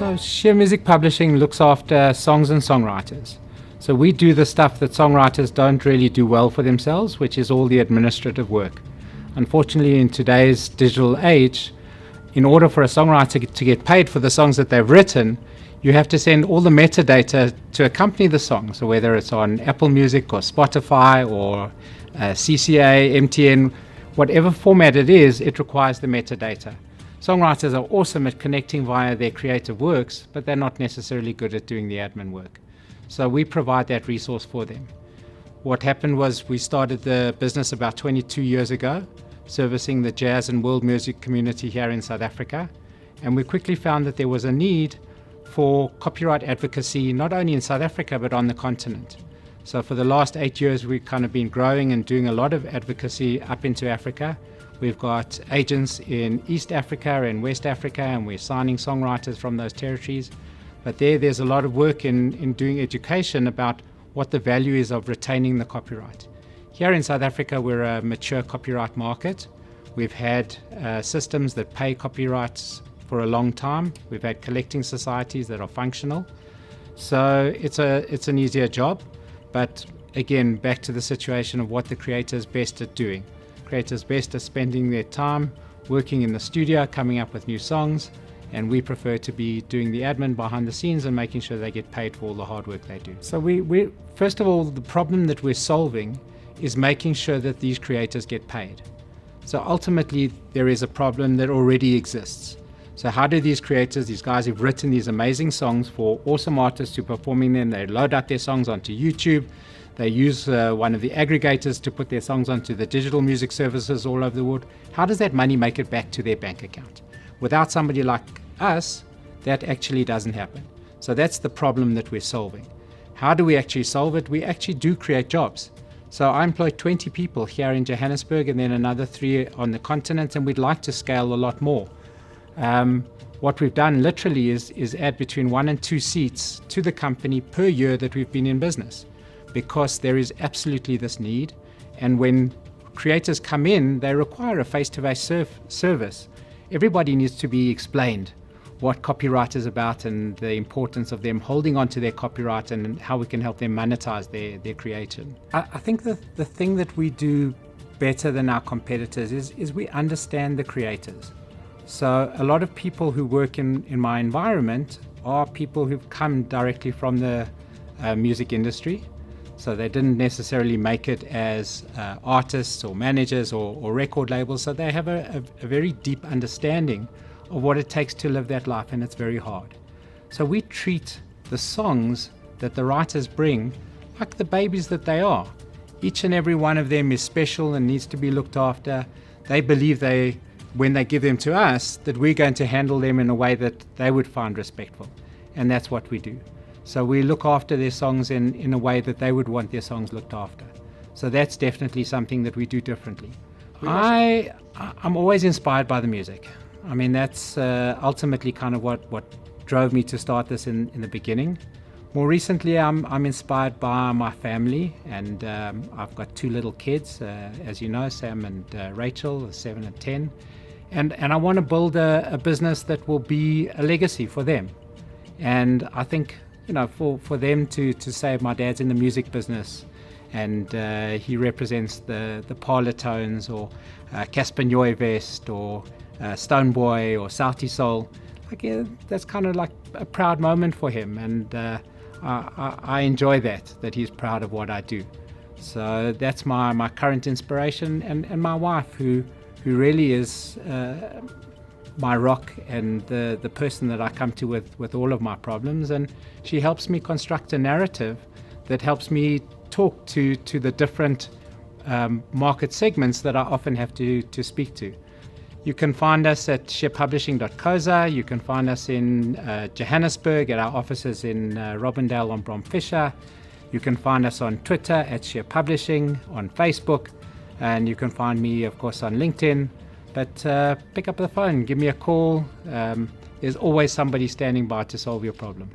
So Sheer Music Publishing looks after songs and songwriters. So we do the stuff that songwriters don't really do well for themselves, which is all the administrative work. Unfortunately, in today's digital age, in order for a songwriter to get paid for the songs that they've written, you have to send all the metadata to accompany the song. So whether it's on Apple Music or Spotify or CCA, MTN, whatever format it is, it requires the metadata. Songwriters are awesome at connecting via their creative works, but they're not necessarily good at doing the admin work. So we provide that resource for them. What happened was we started the business about 22 years ago, servicing the jazz and world music community here in South Africa. And we quickly found that there was a need for copyright advocacy, not only in South Africa, but on the continent. So for the last 8 years, we've kind of been growing and doing a lot of advocacy up into Africa. We've got agents in East Africa and West Africa, and we're signing songwriters from those territories. But there's a lot of work in doing education about what the value is of retaining the copyright. Here in South Africa, we're a mature copyright market. We've had systems that pay copyrights for a long time. We've had collecting societies that are functional. So it's an easier job. But again, back to the situation of what the creator is best at doing. Creators best at spending their time working in the studio, coming up with new songs, and we prefer to be doing the admin behind the scenes and making sure they get paid for all the hard work they do. So we first of all, the problem that we're solving is making sure that these creators get paid. So ultimately, there is a problem that already exists. So how do these creators, these guys who've written these amazing songs for awesome artists who are performing them, they load up their songs onto YouTube, they use one of the aggregators to put their songs onto the digital music services all over the world. How does that money make it back to their bank account? Without somebody like us, that actually doesn't happen. So that's the problem that we're solving. How do we actually solve it? We actually do create jobs. So I employ 20 people here in Johannesburg and then another 3 on the continent, and we'd like to scale a lot more. What we've done literally is add between 1 and 2 seats to the company per year that we've been in business, because there is absolutely this need. And when creators come in, they require a face-to-face service. Everybody needs to be explained what copyright is about and the importance of them holding on to their copyright and how we can help them monetize their creation. I think the thing that we do better than our competitors is we understand the creators. So a lot of people who work in my environment are people who've come directly from the music industry. So they didn't necessarily make it as artists or managers or record labels. So they have a very deep understanding of what it takes to live that life, and it's very hard. So we treat the songs that the writers bring like the babies that they are. Each and every one of them is special and needs to be looked after. They believe when they give them to us, that we're going to handle them in a way that they would find respectful. And that's what we do. So we look after their songs in a way that they would want their songs looked after. So that's definitely something that we do differently. I'm always inspired by the music. I mean, that's ultimately kind of what drove me to start this in the beginning. More recently, I'm inspired by my family, and I've got 2 little kids, as you know, Sam and Rachel, 7 and 10. And I want to build a business that will be a legacy for them. And I think, for them to say my dad's in the music business and he represents the Parlotones or Casper Njoevest or Stonebwoy or Sauti Soul, that's kind of like a proud moment for him, and I enjoy that he's proud of what I do. So that's my current inspiration, and my wife who really is my rock and the person that I come to with all of my problems, and she helps me construct a narrative that helps me talk to the different market segments that I often have to speak to. You can find us at sheerpublishing.co.za. You can find us in Johannesburg at our offices in Robindale on Bromfisher. You can find us on Twitter at Sheer Publishing, on Facebook, and you can find me, of course, on LinkedIn. But pick up the phone, give me a call. There's always somebody standing by to solve your problem.